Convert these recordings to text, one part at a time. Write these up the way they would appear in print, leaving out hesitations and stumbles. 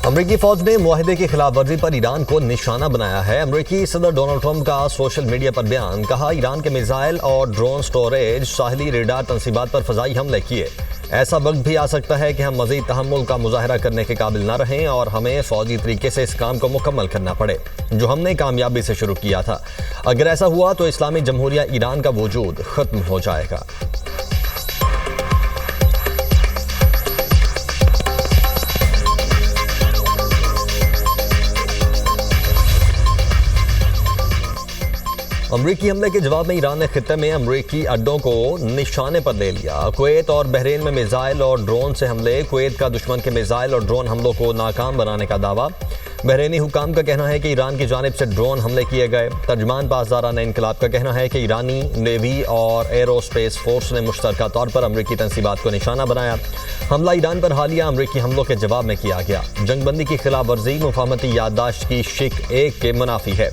अमरीकी फौज ने मुआहदे की खिलाफ वर्जी पर ईरान को निशाना बनाया है। अमरीकी सदर डोनाल्ड ट्रंप का सोशल मीडिया पर बयान, कहा ईरान के मिसाइल और ड्रोन स्टोरेज, साहिली रेडार तंसीबात पर फजाई हमले किए। ऐसा वक्त भी आ सकता है कि हम मजीद तहम्मुल का मुजाहरा करने के काबिल न रहें और हमें फौजी तरीके से इस काम को मुकम्मल करना पड़े जो हमने कामयाबी से शुरू किया था। अगर ऐसा हुआ तो इस्लामी जमहूरिया ईरान का वजूद खत्म हो जाएगा। अमरीकी हमले के जवाब में ईरान ने खित्ते में अमरीकी अड्डों को निशाने पर ले लिया। कुवैत और बहरीन में मिसाइल और ड्रोन से हमले। कुवैत का दुश्मन के मिसाइल और ड्रोन हमलों को नाकाम बनाने का दावा। बहरीनी हुकाम का कहना है कि ईरान की जानिब से ड्रोन हमले किए गए। तर्जमान पासदाराना इनकलाब का कहना है कि ईरानी नेवी और एरोस्पेस फोर्स ने मुश्तरका तौर पर अमरीकी तंसीबात को निशाना बनाया। हमला ईरान पर हालिया अमरीकी हमलों के जवाब में किया गया। जंगबंदी की खिलाफ वर्जी मुफाहमती याददाश्त की शिक 1 के मुनाफी है।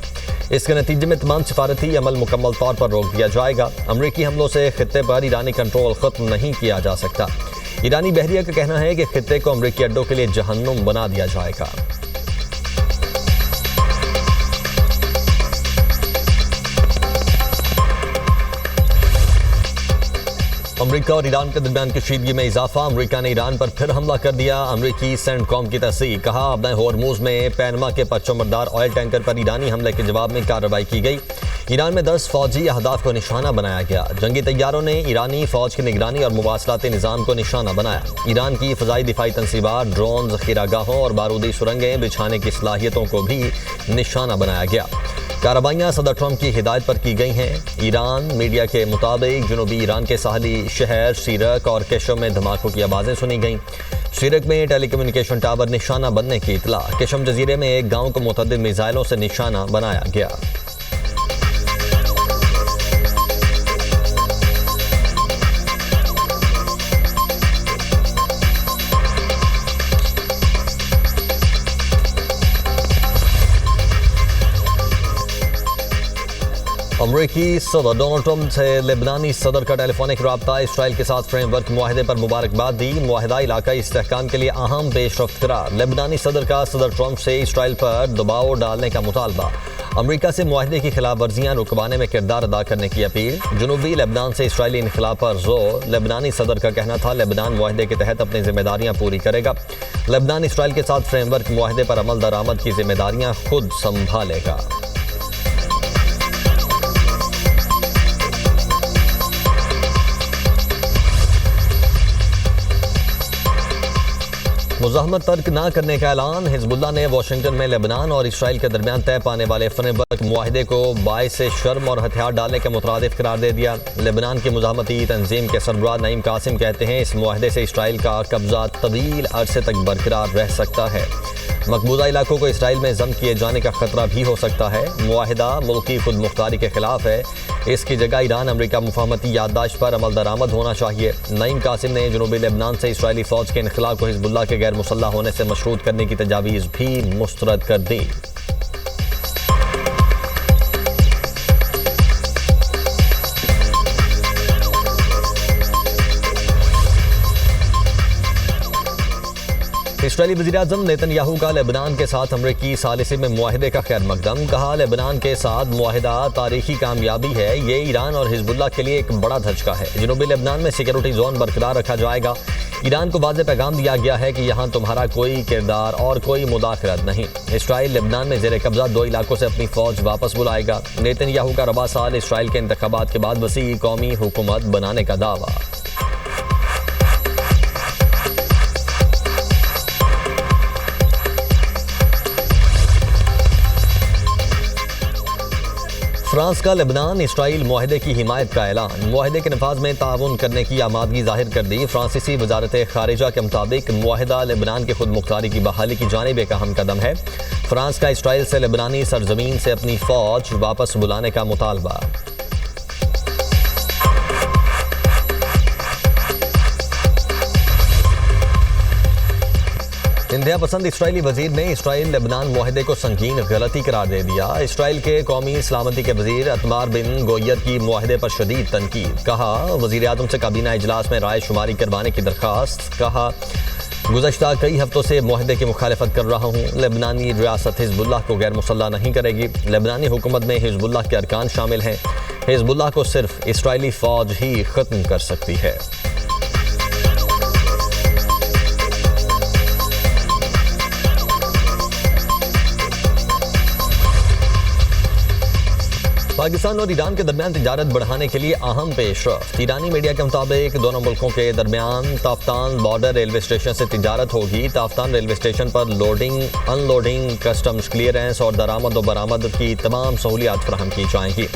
इसके नतीजे में तमाम सिफारती अमल मुकम्मल तौर पर रोक दिया जाएगा। अमरीकी हमलों से खित्ते पर ईरानी कंट्रोल खत्म नहीं किया जा सकता। ईरानी बहरिया का कहना है कि खित्ते को अमरीकी अड्डों के लिए जहन्नुम बना दिया जाएगा। अमरीका और ईरान के दरमियान कशीदगी में इजाफा। अमरीका ने ईरान पर फिर हमला कर दिया। अमरीकी सेंटकॉम की तस्दीक, कहा अपने होर्मुज में पैनमा के परचमबरदार ऑयल टैंकर पर ईरानी हमले के जवाब में कार्रवाई की गई। ईरान में 10 फौजी अहदाफ को निशाना बनाया गया। जंगी तैयारों ने ईरानी फौज की निगरानी और मुवासलाती निज़ाम को निशाना बनाया। ईरान की फ़ज़ाई दिफाई तंसीबात, ड्रोन, ज़ख़ीरागाहों और बारूदी सुरंगें बिछाने की सलाहियतों को भी निशाना बनाया गया। कार्रवाइयाँ सदर ट्रंप की हिदायत पर की गई हैं। ईरान मीडिया के मुताबिक जनूबी ईरान के साहली शहर सीरक और केशम में धमाकों की आवाज़ें सुनी गईं। सीरक में टेलीकम्युनिकेशन टावर निशाना बनने की इतला। केशम जजीरे में एक गांव को मुतअद्दिद मिसाइलों से निशाना बनाया गया। अमरीकी सदर डोनाल्ड ट्रंप से लेबनानी सदर का टेलीफोनिक रब्ता। इसराइल के साथ फ्रेमवर्क मुआहदे पर मुबारकबाद दी। मुआहदा इलाकाई इस्तेहकाम के लिए अहम पेशरफ्त करार। लेबनानी सदर का सदर ट्रंप से इसराइल पर दबाव डालने का मुतालबा। अमरीका से मुआहदे की खिलाफ वर्जियाँ रुकवाने में किरदार अदा करने की अपील। जनूबी लेबनान से इसराइली इनखिलाफ पर जोर। लेबनानी सदर का कहना था लेबनान मुआहदे के तहत अपनी जिम्मेदारियाँ पूरी करेगा। लेबनान इसराइल के साथ फ्रेमवर्क मुआहदे पर अमल दरामद की जिम्मेदारियाँ खुद संभालेगा। मुज़ाहमत तर्क न करने का ऐलान। हिजबुल्लाह ने वाशिंगटन में लेबनान और इसराइल के दरमियान तय पाने वाले फ्रेमवर्क मुआहदे को बाइसे शर्म और हथियार डालने के मुतरादिफ करार दे दिया। लेबनान की मुज़ाहमती तंजीम के सरबराह नईम कासिम कहते हैं इस मुआहदे से इसराइल का कब्जा तवील अरसे तक बरकरार रह सकता है। मकबूजा इलाकों को इसराइल में जब्त किए जाने का खतरा भी हो सकता है। मुआहदा मुल्की खुद मुख्तारी के खिलाफ है। इसकी जगह ईरान अमरीका मुफाहमती याददाश्त पर अमल दरामद होना चाहिए। नईम कासिम ने जनूबी लेबनान से इसराइली फ़ौज के इनखिलाफ को हिजबुल्लाह के गैर मुसल्लह होने से मशरूत करने की तजावीज़ भी मुस्तरद कर दी। इसराइली वज़ीर-ए-आज़म नेतन्याहू का लेबनान के साथ अमरीकी सालिसी में मुआहदे का खैर मकदम। कहा लेबनान के साथ मुआहदा तारीखी कामयाबी है। ये ईरान और हिजबुल्लाह के लिए एक बड़ा धचका है। जनूबी लेबनान में सिक्योरिटी जोन बरकरार रखा जाएगा। ईरान को वाज़ेह पैगाम दिया गया है कि यहाँ तुम्हारा कोई किरदार और कोई मुदाखलत नहीं। इसराइल लेबनान में ज़ेरे कब्जा 2 इलाकों से अपनी फ़ौज वापस बुलाएगा। नेतन्याहू का रबा साल इसराइल के इंतखाबात के बाद वसी कौमी हुकूमत बनाने का दावा। फ्रांस का लेबनान इसराइल मुआहदे की हिमायत का ऐलान। मुआहदे के नफाज में ताउन करने की आमादगी जाहिर कर दी। फ्रांसीसी वजारत खारिजा के मुताबिक मुआहदा लेबनान के खुद मुख्तारी की बहाली की जानिब एक अहम कदम है। फ्रांस का इसराइल से लेबनानी सरजमीन से अपनी फ़ौज वापस बुलाने का मुतालबा। इंतहा पसंद इसराइली वजीर ने इसराइल लेबनान मुआहदे को संगीन गलती करार दे दिया। इसराइल के कौमी सलामती के वजीर अतमार बिन गोयर की मुआहदे पर शदीद तनकीद। कहा वजीर आज़म से काबीना इजलास में राय शुमारी करवाने की दरख्वास्त। कहा गुज़श्ता कई हफ्तों से मुआहदे की मुखालफत कर रहा हूँ। लेबनानी रियासत हिजबुल्लाह को गैर मुसल्लह नहीं करेगी। लेबनानी हुकूमत में हिजबुल्लाह के अरकान शामिल हैं। हिजबुल्लाह को सिर्फ इसराइली फ़ौज ही ख़त्म कर सकती है। पाकिस्तान और ईरान के दरमियान तिजारत बढ़ाने के लिए अहम पेशरफ्त। ईरानी मीडिया के मुताबिक दोनों मुल्कों के दरमियान ताफ्तान बॉर्डर रेलवे स्टेशन से तिजारत होगी। ताफ्तान रेलवे स्टेशन पर लोडिंग, अनलोडिंग, कस्टम्स क्लियरेंस और दरामद और बरामद की तमाम सहूलियात फराहम की जाएंगी।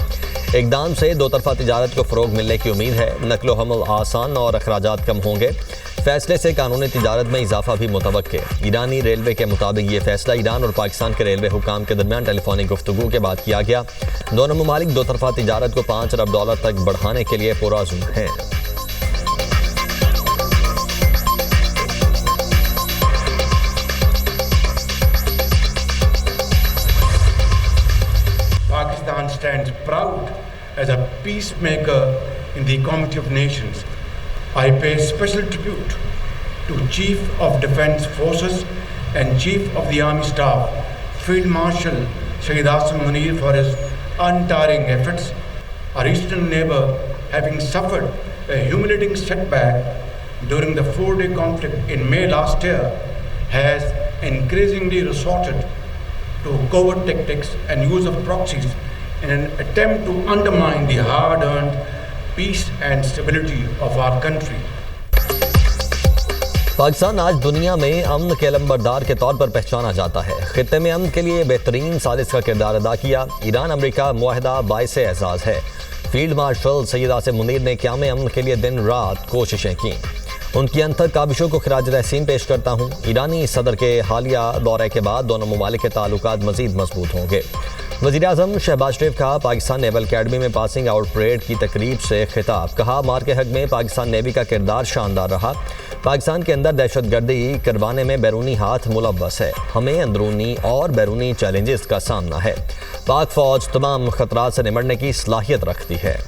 इकदाम से दो तरफा तिजारत को फ़रोग मिलने की उम्मीद है। नकलो हमल आसान और अखराजात कम होंगे। फैसले से कानूनी तिजारत में इजाफा भी मुतवक्के। ईरानी रेलवे के मुताबिक ये फैसला ईरान और पाकिस्तान के रेलवे हुकाम के दरमियान टेलीफोनिक गुफ्तगू के बाद किया गया। दोनों ममालिक दो तरफा तिजारत को $5 अरब तक बढ़ाने के लिए पुरअज़्म हैं। Pakistan stands proud as a peacemaker in the Committee of Nations. I pay special tribute to Chief of Defence Forces and Chief of the Army Staff, Field Marshal Shahid Asim Munir, for his untiring efforts. Our eastern neighbour, having suffered a humiliating setback during the 4-day conflict in May last year, has increasingly resorted to covert tactics and use of proxies in an attempt to undermine the hard-earned peace and stability of our country. Pakistan आज दुनिया में अमन के लंबरदार के तौर पर पहचाना जाता है। खित्ते में अमन के लिए बेहतरीन साजिश का किरदार अदा किया। ईरान अमेरिका मुआहदा बाइसे एजाज़ है। फील्ड मार्शल सैयद आसिम मुनीर ने क़याम अमन के लिए दिन रात कोशिशें की। उनकी अनथक काबिशों को खिराज तहसीन पेश करता हूँ। ईरानी सदर के हालिया दौरे के बाद दोनों ममालिक के ताल्लुकात मज़ीद मजबूत होंगे। वज़ीर-ए-आज़म शहबाज शरीफ का पाकिस्तान नेवल अकेडमी में पासिंग आउट परेड की तकरीब से खिताब। कहा, मार के हक में पाकिस्तान नेवी का किरदार शानदार रहा। पाकिस्तान के अंदर दहशतगर्दी करवाने में बैरूनी हाथ मुलव्वस है। हमें अंदरूनी और बैरूनी चैलेंजेस का सामना है। पाक फ़ौज तमाम खतरात से निमटने की सलाहियत रखती है।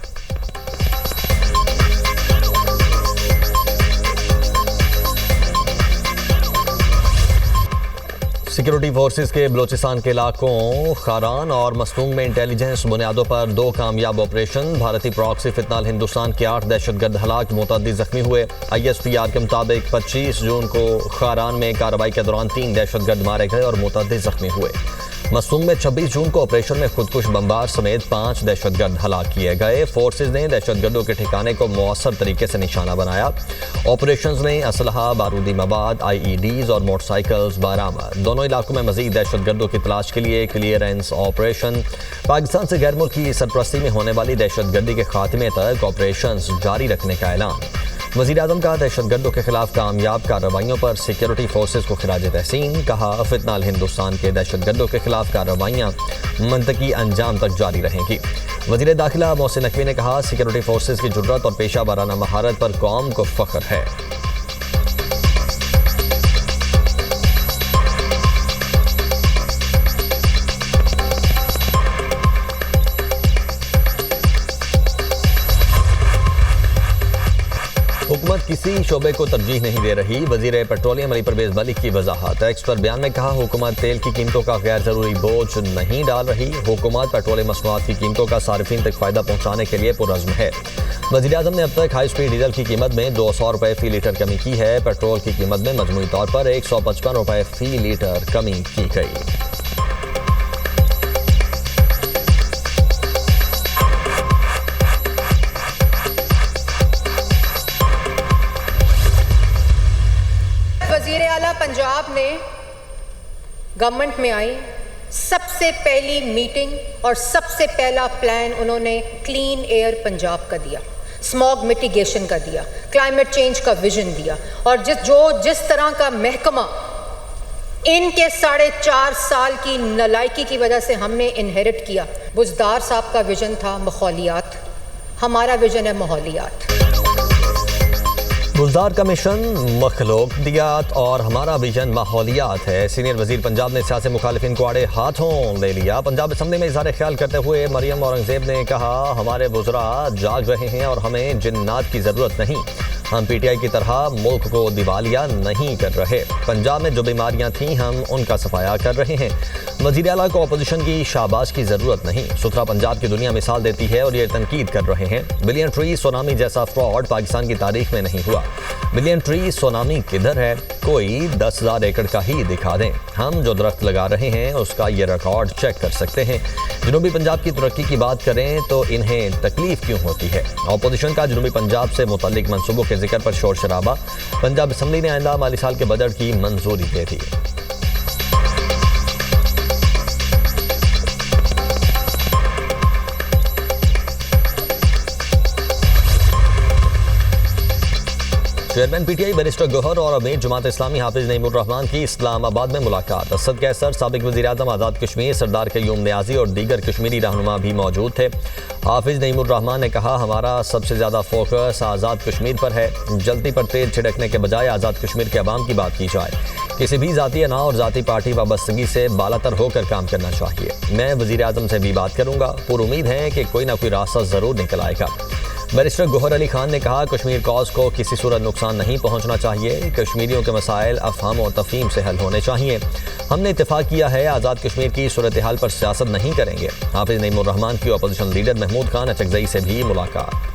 सिक्योरिटी फोर्सेस के बलोचिस्तान के इलाकों खारान और मस्तूंग में इंटेलिजेंस बुनियादों पर 2 कामयाब ऑपरेशन। भारतीय प्रॉक्सी फितनाल हिंदुस्तान के 8 दहशतगर्द हलाक, मुतअद्दिद जख्मी हुए। ISPR के मुताबिक 25 जून को खारान में कार्रवाई के दौरान 3 दहशतगर्द मारे गए और मुतअद्दिद जख्मी हुए। मस्तूंग में 26 जून को ऑपरेशन में खुदकुश बमबार समेत 5 दहशतगर्द हलाक किए गए। फोर्सेज ने दहशतगर्दों के ठिकाने को मौसर तरीके से निशाना बनाया। ऑपरेशन में असलहा, बारूदी मवाद, IEDs और मोटरसाइकिल्स बरामद। दोनों इलाकों में मजीद दहशतगर्दों की तलाश के लिए क्लियरेंस ऑपरेशन। पाकिस्तान से गैर मुल्की सरपरस्ती में होने वाली दहशतगर्दी के खात्मे तक ऑपरेशन जारी रखने का ऐलान। वज़ीर-ए-आज़म का दहशतगर्दों के खिलाफ कामयाब कार्रवाइयों पर सिक्योरिटी फोर्सेस को खिराज तहसीन। कहा, फितनाल हिंदुस्तान के दहशतगर्दों के खिलाफ कार्रवाइयाँ मंतकी अंजाम तक जारी रहेंगी। वज़ीर दाखिला मोहसिन नकवी ने कहा, सिक्योरिटी फोर्सेस की जुर्रत और पेशा वाराना महारत पर कौम को फ़ख्र है। हुकूमत किसी शोबे को तरजीह नहीं दे रही। वज़ीर पेट्रोलियम अली परवेज़ मलिक की वजाहत। एक्स पर बयान में कहा, हुकूमत तेल की कीमतों का गैर ज़रूरी बोझ नहीं डाल रही। हुकूमत पेट्रोलियम मसनूआत की कीमतों का सार्फिन तक फ़ायदा पहुँचाने के लिए पुरअज़्म है। वज़ीर-ए-आज़म ने अब तक हाई स्पीड डीजल की कीमत में 200 रुपये फ़ी लीटर कमी की है। पेट्रोल की कीमत में मजमूई तौर पर 155 रुपये फ़ी लीटर कमी की गई। वज़ीर आला पंजाब ने गवर्नमेंट में आई, सबसे पहली मीटिंग और सबसे पहला प्लान उन्होंने क्लीन एयर पंजाब का दिया, स्मॉग मिटिगेशन का दिया, क्लाइमेट चेंज का विजन दिया। और जिस तरह का महकमा इनके 4.5 साल की नालायकी की वजह से हमने इनहेरिट किया। बुज़दार साहब का विजन था माहौलियात, हमारा विजन है माहौलियात। बुज़दार का मिशन मखलूकियात और हमारा विजन माहौलियात है। सीनियर वजीर पंजाब ने सियासी मुखालिफिन को आड़े हाथों ले लिया। पंजाब असम्बली में इज़हार ख्याल करते हुए मरियम औरंगज़ेब ने कहा, हमारे वज़रा जाग रहे हैं और हमें जिन्नात की ज़रूरत नहीं। हम पीटीआई की तरह मुल्क को दिवालिया नहीं कर रहे। पंजाब में जो बीमारियां थीं हम उनका सफाया कर रहे हैं। वज़ीर आला को अपोजिशन की शाबाश की जरूरत नहीं। सुथरा पंजाब की दुनिया मिसाल देती है और ये तनकीद कर रहे हैं। बिलियन ट्री सुनामी जैसा फ्रॉड पाकिस्तान की तारीख में नहीं हुआ। बिलियन ट्री सुनामी किधर है? कोई 10,000 एकड़ का ही दिखा दें। हम जो दरख्त लगा रहे हैं उसका ये रिकॉर्ड चेक कर सकते हैं। जनूबी पंजाब की तरक्की की बात करें तो इन्हें तकलीफ क्यों होती है? अपोजिशन का जनूबी पंजाब से मुतल्लिक मंसूबों के जिक्र पर शोर शराबा। पंजाब असम्बली ने आइंदा माली साल के बजट की मंजूरी दे दी। चेयरमैन पीटीआई बैरिस्टर गौहर और अमीर जमात इस्लामी हाफिज नईमुर रहमान की इस्लामाबाद में मुलाकात। असद कैसर, साबिक वज़ीर आज़म आज़ाद कश्मीर सरदार क़य्यूम नियाज़ी और दीगर कश्मीरी रहनुमा भी मौजूद थे। हाफिज नईमुर रहमान ने कहा, हमारा सबसे ज़्यादा फोकस आज़ाद कश्मीर पर है। जल्दी पर तेल छिड़कने के बजाय आज़ाद कश्मीर के अवाम की बात की जाए। किसी भी ज़ाती अना और ज़ाती पार्टी वाबस्तगी से बालातर होकर काम करना चाहिए। मैं वज़ीर आज़म से भी बात करूँगा। पूरी उम्मीद है कि कोई ना कोई रास्ता ज़रूर निकल आएगा। बैरिस्टर गौहर अली खान ने कहा, कश्मीर कॉज को किसी सूरत नुकसान नहीं पहुंचना चाहिए। कश्मीरियों के मसाइल अफ़हाम और तफ़हीम से हल होने चाहिए। हमने इत्तेफाक किया है आज़ाद कश्मीर की सूरत हाल पर सियासत नहीं करेंगे। हाफिज नईमुर रहमान की अपोजिशन लीडर महमूद खान अचकज़ई से भी मुलाकात।